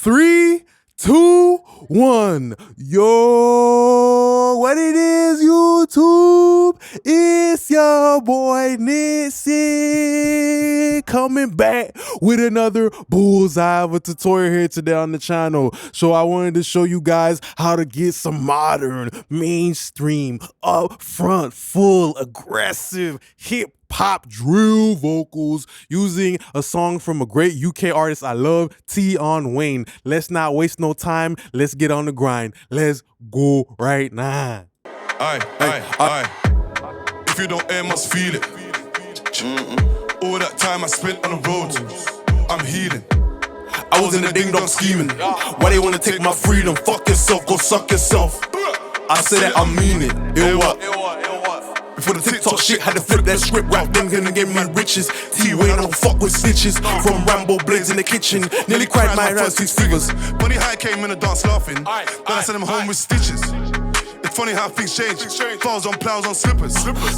3, 2, 1. Yo, what it is, YouTube? It's your boy Nixie coming back with another bullseye of a tutorial here today on the channel. So I wanted to show you guys how to get some modern, mainstream, upfront, full, aggressive, hip pop drill vocals using a song from a great UK artist I love, Tion. Let's not waste no time. Let's get on the grind. Let's go right now. Aye. If you don't air, must feel it. All that time I spent on the road, I'm healing. I was in the ding dong scheming. Why they wanna take my freedom? Fuck yourself, go suck yourself. I said that, I mean it. Ill what? Before the TikTok shit, had to flip that script. Rap them gonna give me riches. T-Wayne, I don't fuck with snitches. From Rambo blades in the kitchen, nearly cried my ass 6 figures. Funny how I came in the dance laughing, then I sent him home with stitches. It's funny how things change. Plows on slippers.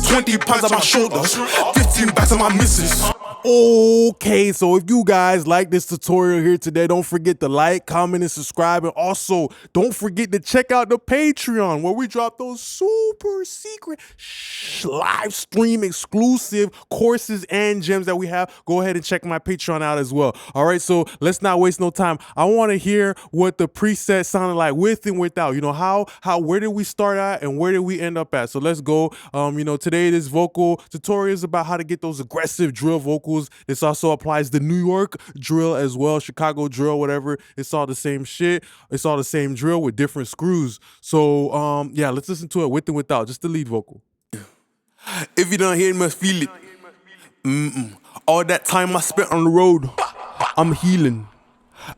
20 pounds on my shoulders, 15 bags on my missus. Okay, so if you guys like this tutorial here today, don't forget to like, comment, and subscribe. And also, don't forget to check out the Patreon where we drop those super secret live stream exclusive courses and gems that we have. Go ahead and check my Patreon out as well. All right, so let's not waste no time. I want to hear what the preset sounded like with and without. You know, where did we start at and where did we end up at? So let's go. Today this vocal tutorial is about how to get those aggressive drill vocals. This also applies to New York drill as well, Chicago drill, whatever. It's all the same shit. It's all the same drill with different screws. So yeah, let's listen to it with and without, just the lead vocal. If you don't hear it, must feel it. All that time I spent on the road, I'm healing.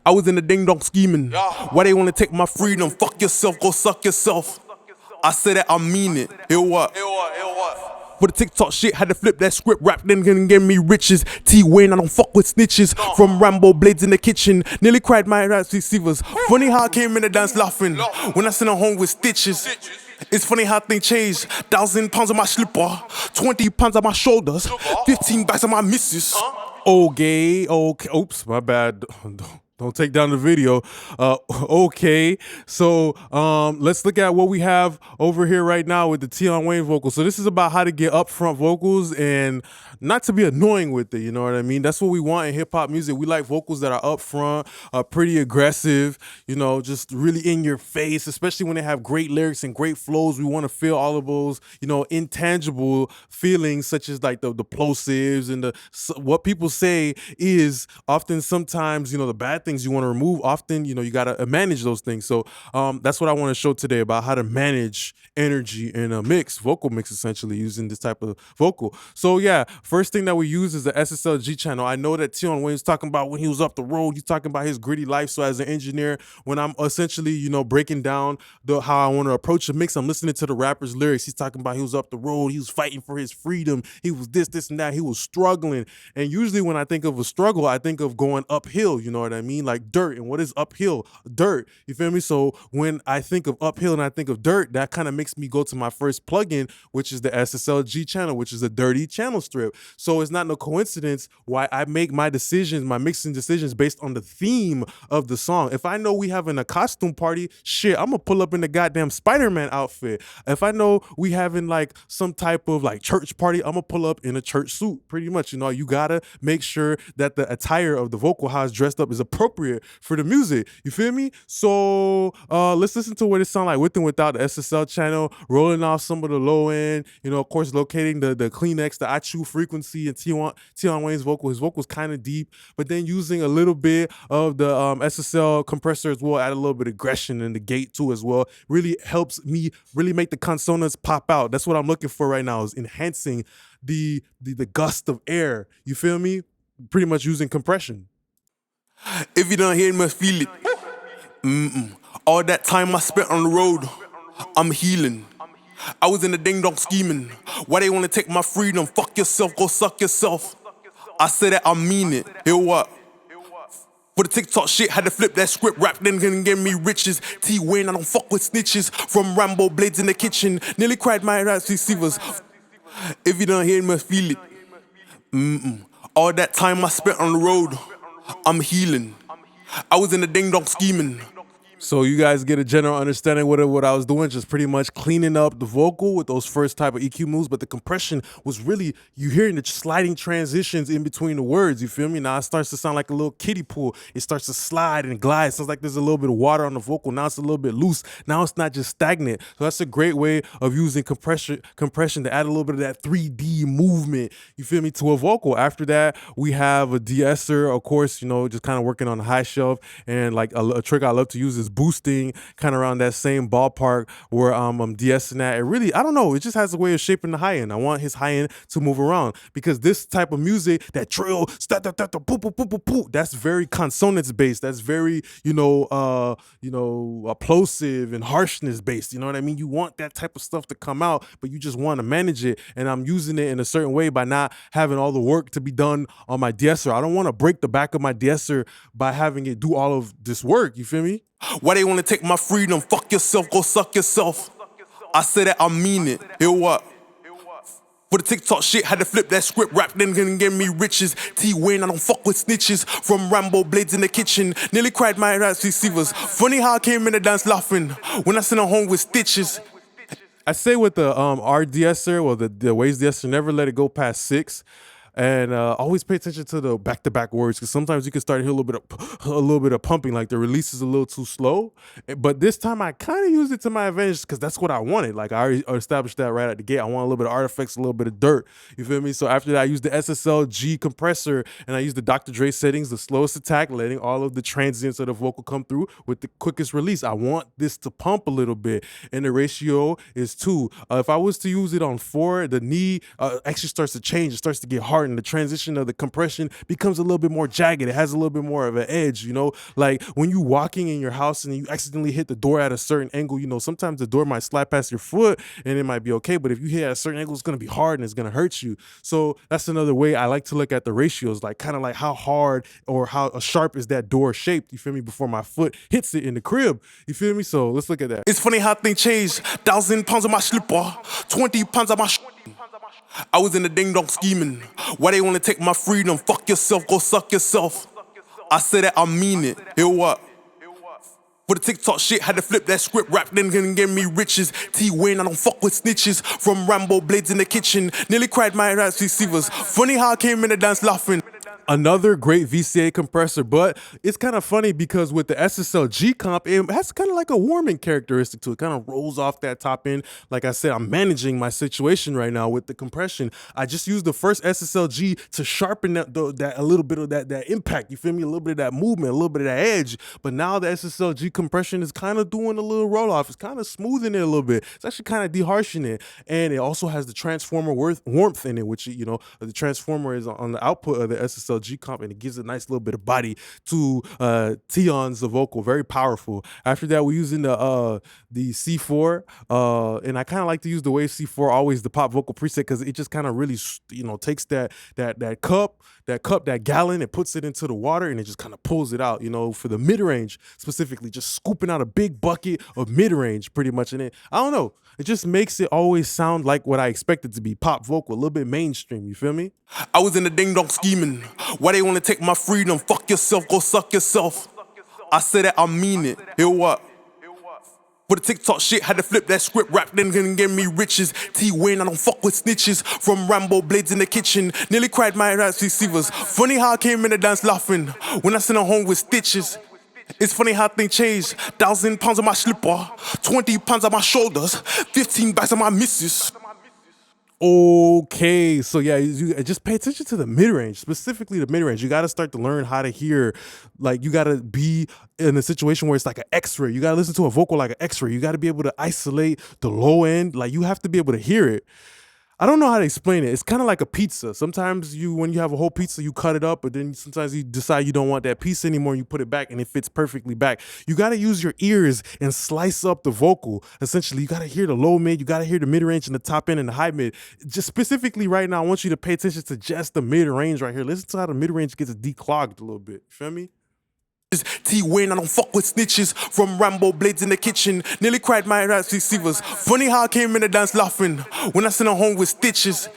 I was in the ding dong scheming. Why they wanna take my freedom? Fuck yourself, go suck yourself. I said that, I mean it. Ill what? For the TikTok shit, had to flip that script. Rap then gonna give me riches. T-Wayne, I don't fuck with snitches. From Rambo blades in the kitchen, nearly cried my ass 6 figures. Funny how I came in the dance laughing when I sent her home with stitches. It's funny how things change. 1,000 pounds on my slipper, 20 pounds on my shoulders, 15 bags on my missus. Okay. Oops, my bad. Don't take down the video. Okay, so let's look at what we have over here right now with the Tion vocals. So this is about how to get upfront vocals and not to be annoying with it, you know what I mean? That's what we want in hip-hop music. We like vocals that are upfront, pretty aggressive, you know, just really in your face, especially when they have great lyrics and great flows. We want to feel all of those, you know, intangible feelings such as like the plosives and what people say is often sometimes, you know, the bad things you want to remove. Often, you know, you got to manage those things. So that's what I want to show today about how to manage energy in a vocal mix, essentially using this type of vocal. So yeah, first thing that we use is the SSLG channel. I know that Tion was talking about when he was up the road, he's talking about his gritty life. So as an engineer, when I'm essentially, you know, breaking down how I want to approach a mix, I'm listening to the rapper's lyrics. He's talking about he was up the road, he was fighting for his freedom, he was this and that, he was struggling. And usually when I think of a struggle, I think of going uphill, you know what I mean? Like dirt. And what is uphill? Dirt. You feel me? So when I think of uphill and I think of dirt, that kind of makes me go to my first plugin, which is the SSLG channel, which is a dirty channel strip. So it's not no coincidence why I make my decisions, my mixing decisions based on the theme of the song. If I know we having a costume party, shit, I'm gonna pull up in the goddamn Spider-Man outfit. If I know we having like some type of like church party, I'm gonna pull up in a church suit, pretty much. You know, you gotta make sure that the attire of the vocal, how it's dressed up, is appropriate for the music. You feel me? So let's listen to what it sounds like with and without the SSL channel, rolling off some of the low end, you know, of course, locating the MixLikeNix, the IZOTOPE frequency, and Tion Wayne's vocal. His vocal's kind of deep, but then using a little bit of the SSL compressor as well, add a little bit of aggression in the gate too as well. Really helps me really make the consonants pop out. That's what I'm looking for right now, is enhancing the gust of air. You feel me? Pretty much using compression. If you don't hear it, must feel it. All that time I spent on the road, I'm healing. I was in the ding dong scheming. Why they wanna take my freedom? Fuck yourself, go suck yourself. I said that, I mean it. Ill what? For the TikTok shit, had to flip that script. Rap then gonna give me riches. T-Wayne, I don't fuck with snitches. From Rambo blades in the kitchen, nearly cried my ass 6 figures. If you don't hear it, must feel it. All that time I spent on the road, I'm healing. I was in the ding dong scheming. So you guys get a general understanding what I was doing, just pretty much cleaning up the vocal with those first type of EQ moves, but the compression was really, you hearing the sliding transitions in between the words, you feel me? Now it starts to sound like a little kiddie pool. It starts to slide and glide. It sounds like there's a little bit of water on the vocal. Now it's a little bit loose. Now it's not just stagnant. So that's a great way of using compression to add a little bit of that 3D movement, you feel me, to a vocal. After that, we have a de-esser, of course, you know, just kind of working on the high shelf, and like a trick I love to use is boosting, kind of around that same ballpark where I'm de-essing at. It really, I don't know, it just has a way of shaping the high end. I want his high end to move around, because this type of music, that trill, that's very consonants based. That's very, plosive and harshness based. You know what I mean? You want that type of stuff to come out, but you just want to manage it. And I'm using it in a certain way by not having all the work to be done on my de-esser. I don't want to break the back of my de-esser by having it do all of this work. You feel me? Why they wanna take my freedom? Fuck yourself, go suck yourself. I say that, I mean it. Hear what? For the TikTok shit, had to flip that script, rap then gonna give me riches. T-Wayne, I don't fuck with snitches. From Rambo blades in the kitchen, nearly cried my rights receivers. Funny how I came in the dance laughing when I sent her home with stitches. I say with the our de-esser, well, the Waves de-esser, never let it go past 6. And always pay attention to the back-to-back words, because sometimes you can start to hear a little bit of pumping, like the release is a little too slow. But this time I kind of used it to my advantage, because that's what I wanted. Like, I already established that right at the gate. I want a little bit of artifacts, a little bit of dirt. You feel me? So after that, I used the SSL-G compressor, and I used the Dr. Dre settings, the slowest attack, letting all of the transients of the vocal come through with the quickest release. I want this to pump a little bit, and the ratio is 2. If I was to use it on 4, the knee actually starts to change. It starts to get hard, and the transition of the compression becomes a little bit more jagged. It has a little bit more of an edge, you know? Like when you walking in your house and you accidentally hit the door at a certain angle, you know, sometimes the door might slide past your foot and it might be okay, but if you hit at a certain angle, it's gonna be hard and it's gonna hurt you. So that's another way I like to look at the ratios, like kind of like how hard or how sharp is that door shaped, you feel me, before my foot hits it in the crib, you feel me? So let's look at that. It's funny how things change. 1,000 pounds on my slipper, 20 pounds on my I was in the ding dong scheming. Why they wanna take my freedom? Fuck yourself, go suck yourself. I say that, I mean it. Hear what? For the TikTok shit, had to flip that script, rap then gonna give me riches. T-Wayne, I don't fuck with snitches. From Rambo blades in the kitchen, nearly cried my rights receivers. Funny how I came in the dance laughing. Another great VCA compressor, but it's kind of funny because with the SSL-G comp, it has kind of like a warming characteristic to it. Kind of rolls off that top end. Like I said, I'm managing my situation right now with the compression. I just used the first SSL-G to sharpen that a little bit of that impact. You feel me? A little bit of that movement, a little bit of that edge. But now the SSL-G compression is kind of doing a little roll off. It's kind of smoothing it a little bit. It's actually kind of deharshing it, and it also has the transformer warmth in it, which, you know, the transformer is on the output of the SSL G comp, and it gives a nice little bit of body to Tion's vocal. Very powerful. After that, we're using the C4, and I kind of like to use the Wave C4 always, the pop vocal preset, because it just kind of really, you know, takes that gallon, it puts it into the water, and it just kind of pulls it out, you know, for the mid-range specifically, just scooping out a big bucket of mid-range pretty much in it. I don't know, it just makes it always sound like what I expect it to be, pop vocal, a little bit mainstream, you feel me? I was in the ding dong scheming. Why they wanna take my freedom? Fuck yourself, go suck yourself. I say that, I mean it. Hear what? For the TikTok shit, had to flip that script, rap then gonna give me riches. T-Wayne, I don't fuck with snitches. From Rambo blades in the kitchen, nearly cried my rights receivers. Funny how I came in the dance laughing when I sent her home with stitches. It's funny how things change. 1,000 pounds on my slipper, 20 pounds on my shoulders, 15 bags on my missus. Okay, so yeah, you just pay attention to the mid-range, specifically the mid-range. You got to start to learn how to hear, like you got to be in a situation where it's like an x-ray. You got to listen to a vocal like an x-ray. You got to be able to isolate the low end. Like you have to be able to hear it. I don't know how to explain it. It's kind of like a pizza. Sometimes when you have a whole pizza, you cut it up, but then sometimes you decide you don't want that piece anymore and you put it back and it fits perfectly back. You got to use your ears and slice up the vocal. Essentially, you got to hear the low mid, you got to hear the mid range and the top end and the high mid. Just specifically right now, I want you to pay attention to just the mid range right here. Listen to how the mid range gets declogged a little bit. You feel me? T-Wayne, I don't fuck with snitches. From Rambo blades in the kitchen, nearly cried my rights receivers. Funny how I came in the dance laughing when I sent her home with stitches.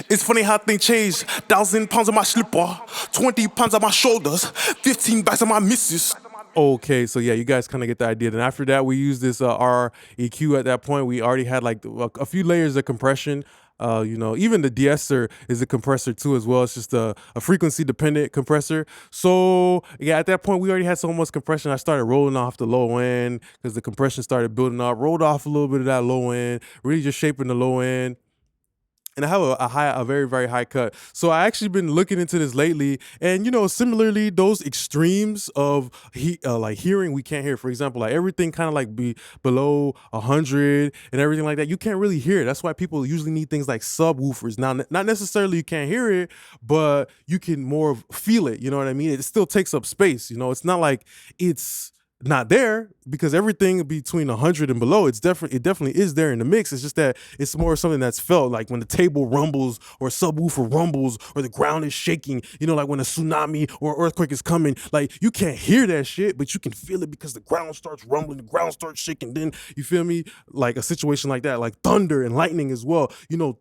It's funny how things change. 1,000 pounds on my slipper, 20 pounds on my shoulders, 15 bags on my missus. Okay, so yeah, you guys kind of get the idea. Then after that, we used this R EQ. At that point, we already had like a few layers of compression. Even the de-esser is a compressor too as well. It's just a frequency dependent compressor. So yeah, at that point we already had so much compression. I started rolling off the low end because the compression started building up. Rolled off a little bit of that low end, really just shaping the low end. And I have a very, very high cut. So I actually been looking into this lately, and similarly, those extremes of like hearing, we can't hear. For example, like everything kind of like be below 100 and everything like that. You can't really hear it. That's why people usually need things like subwoofers. Now, not necessarily you can't hear it, but you can more feel it. You know what I mean? It still takes up space. It's not like it's not there, because everything between 100 and below, it definitely is there in the mix. It's just that it's more something that's felt, like when the table rumbles or subwoofer rumbles or the ground is shaking, like when a tsunami or earthquake is coming. Like, you can't hear that shit, but you can feel it because the ground starts rumbling, the ground starts shaking. Then, you feel me? Like a situation like that, like thunder and lightning as well.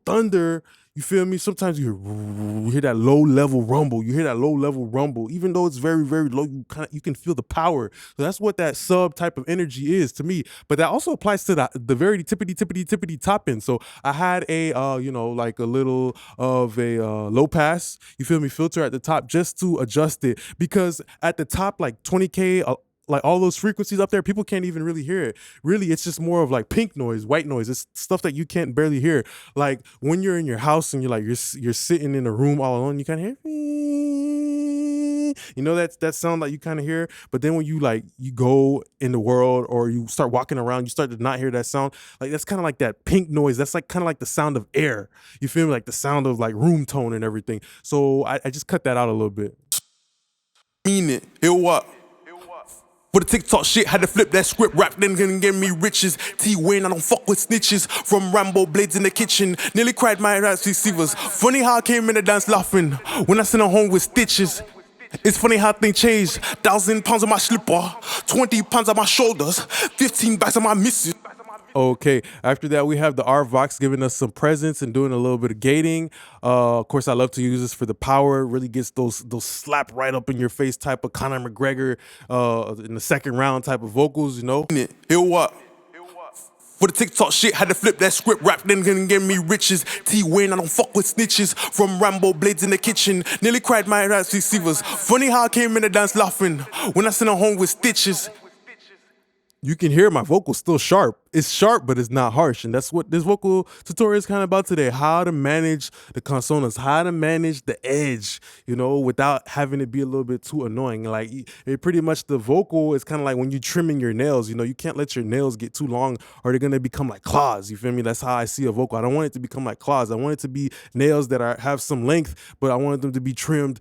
Thunder, you feel me? Sometimes you hear that low level rumble. You hear that low level rumble, even though it's very, very low. You can feel the power. So that's what that sub type of energy is to me. But that also applies to the very tippity top end. So I had a like a little of a low pass, you feel me, filter at the top just to adjust it, because at the top, like 20K. Like all those frequencies up there, people can't even really hear it. Really, it's just more of like pink noise, white noise. It's stuff that you can't barely hear. Like when you're in your house and you're sitting in a room all alone, you kind of hear, that sound that you kind of hear. But then when you go in the world or you start walking around, you start to not hear that sound. Like that's kind of like that pink noise. That's like kind of like the sound of air. You feel me? Like the sound of like room tone and everything. So I just cut that out a little bit. Mean it. It what? For the TikTok shit, had to flip that script, rap then gonna give me riches. T-Wayne, I don't fuck with snitches. From Rambo blades in the kitchen, nearly cried my raps receivers. Funny how I came in the dance laughing when I sent her home with stitches. It's funny how things change. 1,000 pounds on my slipper, 20 pounds on my shoulders, 15 bags on my missus. Okay, after that we have the RVOCs giving us some presence and doing a little bit of gating. Of course, I love to use this for the power. It really gets those slap right up in your face type of Conor McGregor in the second round type of vocals, It what? For the TikTok shit, had to flip that script, rap then gonna give me riches. T-Wayne, I don't fuck with snitches. From Rambo blades in the kitchen, nearly cried my raps receivers. Funny how I came in the dance laughing when I sent her home with stitches. You can hear my vocal still sharp. It's sharp, but it's not harsh. And that's what this vocal tutorial is kind of about today. How to manage the consonants, how to manage the edge, without having it be a little bit too annoying. Like it pretty much, the vocal is kind of like when you're trimming your nails, you can't let your nails get too long or they're going to become like claws. You feel me? That's how I see a vocal. I don't want it to become like claws. I want it to be nails that have some length, but I want them to be trimmed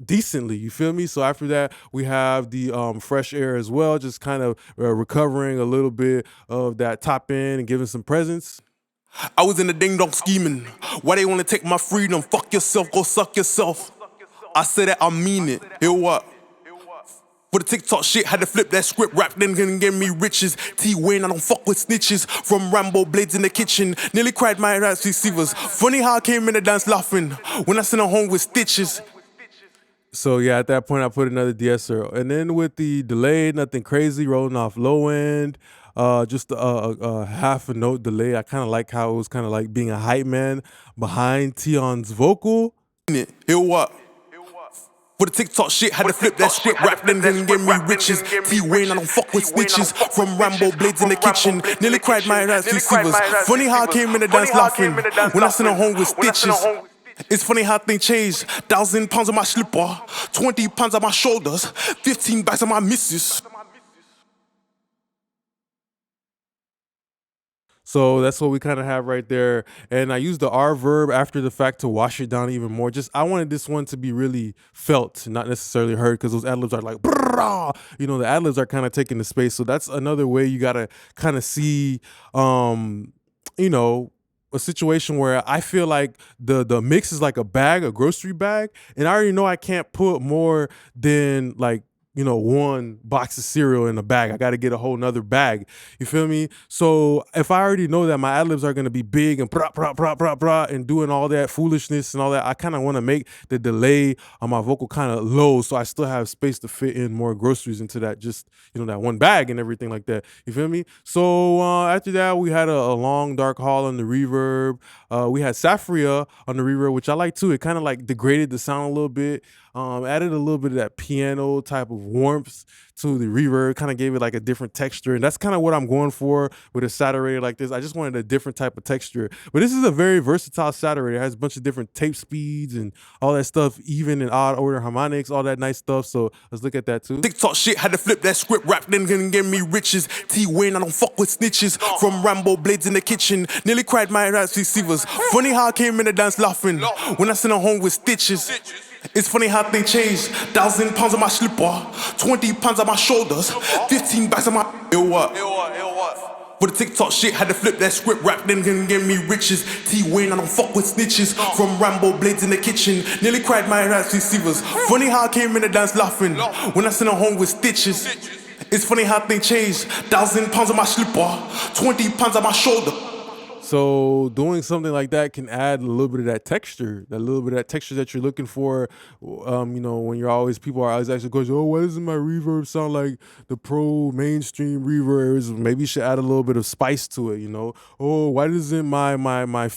decently, you feel me? So after that, we have the fresh air as well, just kind of recovering a little bit of that top end and giving some presence. I was in the ding dong scheming. Why they wanna take my freedom? Fuck yourself, go suck yourself. I said that, I mean it. It what? For the TikTok shit, had to flip that script, rap then gonna give me riches. T-Wayne, I don't fuck with snitches. From Rambo blades in the kitchen, nearly cried my raps receivers. Funny how I came in the dance laughing when I sent her home with stitches. So yeah, at that point I put another de-esser, and then with the delay, nothing crazy, rolling off low end, just a half a note delay. I kind of like how it was kind of like being a hype man behind Tion's vocal. It what? For the TikTok shit, had to flip that script, rap then gonna give me riches. T-Wayne, I don't fuck with snitches. From Rambo blades in the kitchen, nearly cried my raps receivers. Funny how I came in the dance laughing when I sent her home with stitches. It's funny how things change. 1,000 pounds on my slipper, 20 pounds on my shoulders, 15 bags on my missus. So that's what we kind of have right there. And I used the R verb after the fact to wash it down even more. Just, I wanted this one to be really felt, not necessarily heard, because those ad-libs are like, the ad-libs are kind of taking the space. So that's another way you got to kind of see, a situation where I feel like the mix is like a bag, a grocery bag, and I already know I can't put more than like one box of cereal in a bag. I got to get a whole nother bag. You feel me? So if I already know that my ad libs are gonna be big and and doing all that foolishness and all that, I kind of want to make the delay on my vocal kind of low, so I still have space to fit in more groceries into that, just that one bag and everything like that. You feel me? So after that, we had a long dark hall on the reverb. We had Safria on the reverb, which I like too. It kind of like degraded the sound a little bit. Added a little bit of that piano type of warmth to the reverb, kind of gave it like a different texture. And that's kind of what I'm going for with a saturator like this. I just wanted a different type of texture. But this is a very versatile saturator. It has a bunch of different tape speeds and all that stuff, even and odd order harmonics, all that nice stuff. So let's look at that too. TikTok shit, had to flip that script, rap, then gonna give me riches. T-Wayne, I don't fuck with snitches. From Rambo blades in the kitchen, nearly cried my ass receivers. Funny how I came in the dance laughing when I sent her home with stitches. It's funny how things changed. 1,000 pounds on my slipper, 20 pounds on my shoulders, 15 bags on my. Ill what? For the TikTok shit, had to flip that script, rap, then gonna give me riches. T-Wayne, I don't fuck with snitches. From Rambo blades in the kitchen, nearly cried my ass receivers. Funny how I came in the dance laughing when I sent her home with stitches. It's funny how things changed. 1,000 pounds on my slipper, 20 pounds on my shoulder. So doing something like that can add a little bit of that texture, that you're looking for. When people are always asking questions, oh, why doesn't my reverb sound like the pro mainstream reverbs? Maybe you should add a little bit of spice to it, Oh, why doesn't my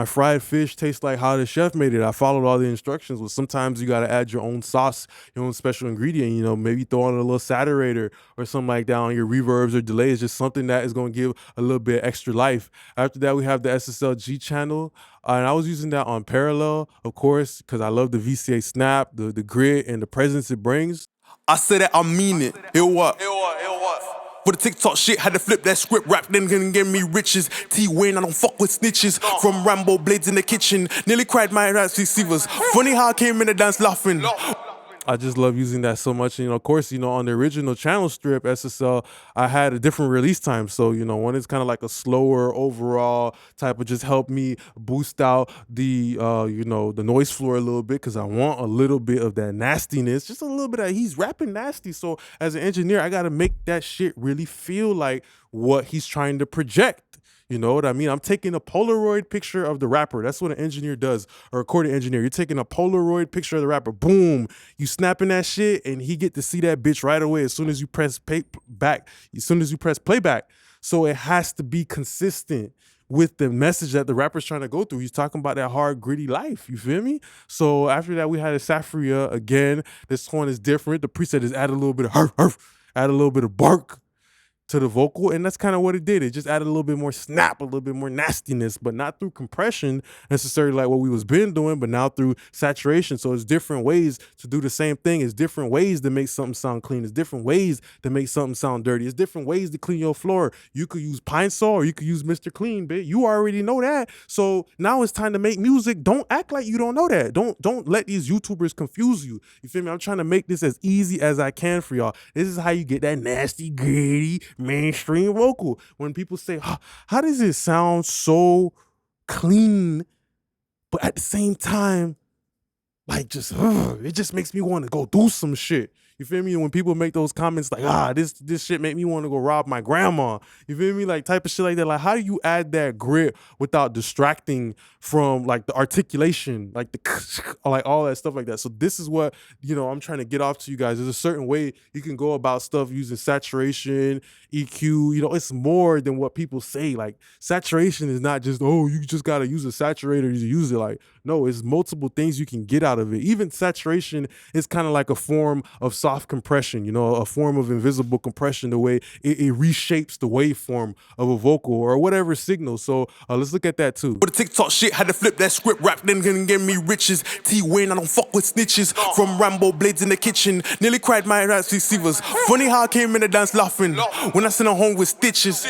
fried fish taste like how the chef made it? I followed all the instructions. Well, sometimes you gotta add your own sauce, your own special ingredient, maybe throw on a little saturator or something like that on your reverbs or delays, just something that is gonna give a little bit extra life. After that, we have the SSLG channel, and I was using that on parallel, of course, because I love the VCA snap, the grit, and the presence it brings. I said that, I mean it. Ill what? For the TikTok shit, had to flip that script, rap, then gonna give me riches. T-Wayne, I don't fuck with snitches. From Rambo blades in the kitchen, nearly cried my ass receivers. Funny how I came in the dance laughing. I just love using that so much. Of course, on the original channel strip, SSL, I had a different release time. So, one is kind of like a slower overall type of just help me boost out the, the noise floor a little bit, because I want a little bit of that nastiness, just a little bit of, he's rapping nasty. So as an engineer, I got to make that shit really feel like what he's trying to project. You know what I mean? I'm taking a Polaroid picture of the rapper. That's what an engineer does, a recording engineer. You're taking a Polaroid picture of the rapper. Boom. You snapping that shit, and he get to see that bitch right away as soon as you press playback. So it has to be consistent with the message that the rapper's trying to go through. He's talking about that hard, gritty life. You feel me? So after that, we had a Safria again. This one is different. The preset is add a little bit of add a little bit of bark to the vocal, and that's kind of what it did. It just added a little bit more snap, a little bit more nastiness, but not through compression necessarily like what we was been doing, but now through saturation. So it's different ways to do the same thing. It's different ways to make something sound clean. It's different ways to make something sound dirty. It's different ways to clean your floor. You could use Pine Sol or you could use Mr. Clean, bitch. You already know that. So now it's time to make music. Don't act like you don't know that. Don't let these YouTubers confuse you. You feel me? I'm trying to make this as easy as I can for y'all. This is how you get that nasty, gritty, mainstream vocal. When people say, how does it sound so clean, but at the same time, like it just makes me want to go do some shit. You feel me? When people make those comments like, this shit make me want to go rob my grandma. You feel me? Like type of shit like that. Like, how do you add that grit without distracting from like the articulation, like the like all that stuff like that? So this is what, I'm trying to get off to you guys. There's a certain way you can go about stuff using saturation, EQ. It's more than what people say. Like saturation is not just, you just got to use a saturator to use it. Like, no, it's multiple things you can get out of it. Even saturation is kind of like a form of soft compression, a form of invisible compression, the way it reshapes the waveform of a vocal or whatever signal. So let's look at that too. For the TikTok shit, had to flip that script, rap, then gonna give me riches. T-Wayne, I don't fuck with snitches. From Rambo blades in the kitchen, nearly cried my ass receivers. Funny how I came in the dance laughing when I sent her home with stitches.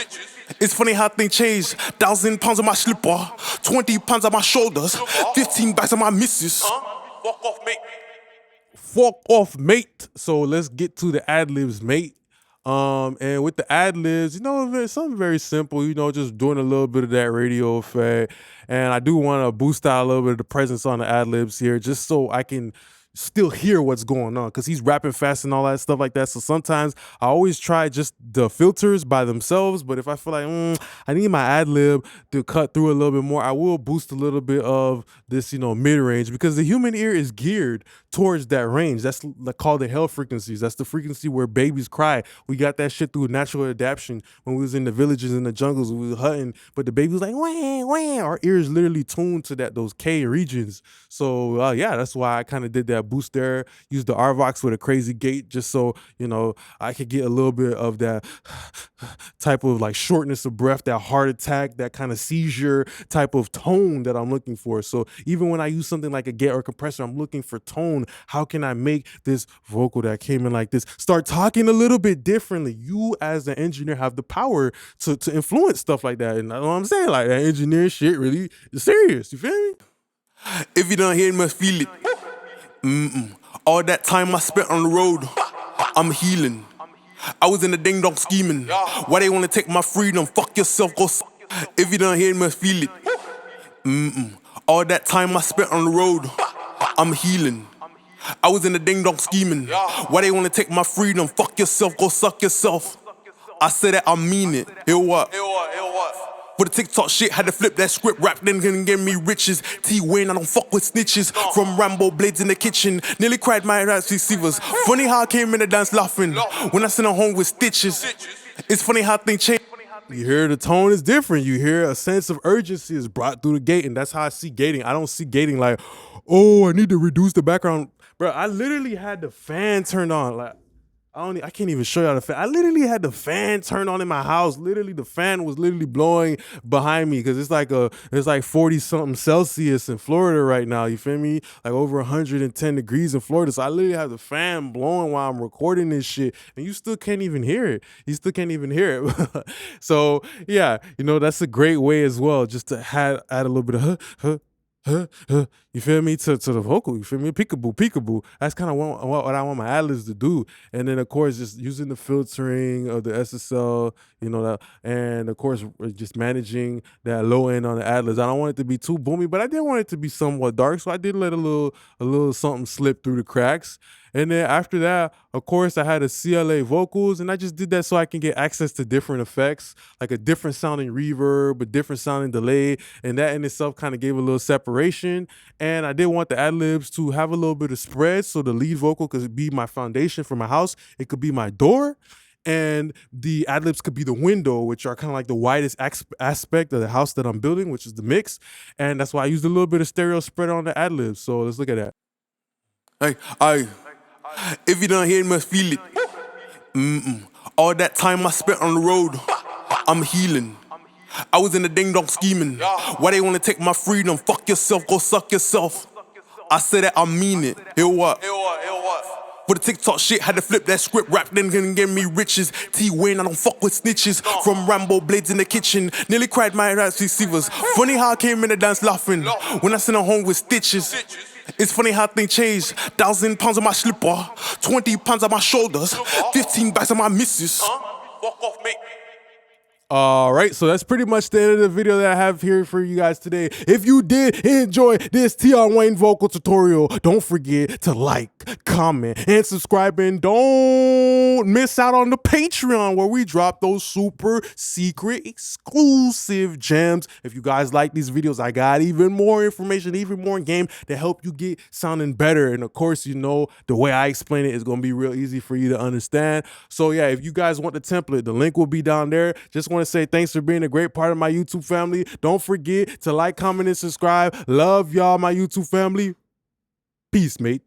It's funny how things changed. 1,000 pounds on my slipper, 20 pounds on my shoulders, 15 bags on my missus. Fuck off, mate. Fuck off, mate. So let's get to the ad-libs, mate. And with the ad-libs, something very simple, just doing a little bit of that radio effect. And I do want to boost out a little bit of the presence on the ad-libs here, just so I can still hear what's going on because he's rapping fast and all that stuff like that. So sometimes I always try just the filters by themselves, but if I feel like I need my ad lib to cut through a little bit more, I will boost a little bit of this, mid-range, because the human ear is geared towards that range. That's called the hell frequencies. That's the frequency where babies cry. We got that shit through natural adaptation when we was in the villages, in the jungles, we was hunting, but the baby was like, wah, wah. Our ears literally tuned to those K regions. So yeah, that's why I kind of did that boost there, used the RVOX with a crazy gate just so, I could get a little bit of that type of like shortness of breath, that heart attack, that kind of seizure type of tone that I'm looking for. So even when I use something like a gate or compressor, I'm looking for tone. How can I make this vocal that came in like this start talking a little bit differently? You as an engineer have the power to influence stuff like that. And you know what I'm saying? Like that engineer shit really is serious. You feel me? If you don't hear it, you must feel it. All that time I spent on the road, I'm healing. I was in the ding dong scheming. Why they wanna take my freedom? Fuck yourself, go. If you don't hear it, you must feel it. All that time I spent on the road, I'm healing. I was in the ding dong scheming. Why they wanna take my freedom? Fuck yourself, go suck yourself. I said that, I mean it. Hear what? For the TikTok shit, had to flip that script, rap then gonna give me riches. T-Wayne, I don't fuck with snitches. From Rambo blades in the kitchen, nearly cried my ass receivers. Funny how I came in the dance laughing when I sent her home with stitches. It's funny how things change. You hear the tone is different. You hear a sense of urgency is brought through the gate, and that's how I see gating. I don't see gating like, oh, I need to reduce the background. Bro, I literally had the fan turned on. Like, I can't even show y'all the fan. I literally had the fan turned on in my house. Literally, the fan was literally blowing behind me because it's like 40 something Celsius in Florida right now. You feel me? Like over 110 degrees in Florida. So I literally have the fan blowing while I'm recording this shit, and you still can't even hear it. You still can't even hear it. So yeah, that's a great way as well, just to add a little bit of you feel me, to the vocal. You feel me? Peekaboo. That's kind of what I want my ad-libs to do. And then of course just using the filtering of the SSL, that, and of course just managing that low end on the ad-libs. I don't want it to be too boomy, but I did want it to be somewhat dark, so I did let a little something slip through the cracks. And then after that, of course, I had a CLA vocals, and I just did that so I can get access to different effects, like a different sounding reverb, a different sounding delay, and that in itself kind of gave a little separation. And I did want the ad-libs to have a little bit of spread, so the lead vocal could be my foundation for my house. It could be my door, and the ad-libs could be the window, which are kind of like the widest aspect of the house that I'm building, which is the mix. And that's why I used a little bit of stereo spread on the ad-libs. So let's look at that. Hey. If you don't hear it, you must feel it. All that time I spent on the road, I'm healing. I was in the ding dong scheming. Why they wanna take my freedom? Fuck yourself, go suck yourself. I said that, I mean it. Hear what? For the TikTok shit, had to flip that script, rap then gonna give me riches. T-Wayne, I don't fuck with snitches. From Rambo blades in the kitchen, nearly cried my ass receivers. Funny how I came in the dance laughing when I sent her home with stitches. It's funny how things change. 1,000 pounds on my slipper, 20 pounds on my shoulders, 15 bags on my missus. Fuck off, mate. All right, so that's pretty much the end of the video that I have here for you guys today. If you did enjoy this Tion vocal tutorial, don't forget to like, comment, and subscribe, and don't miss out on the Patreon where we drop those super secret exclusive gems. If you guys like these videos, I got even more information, even more game to help you get sounding better. And of course, the way I explain it is going to be real easy for you to understand. So yeah, if you guys want the template, the link will be down there. Just want to say thanks for being a great part of my YouTube family. Don't forget to like, comment, and subscribe. Love y'all, my YouTube family. Peace, mate.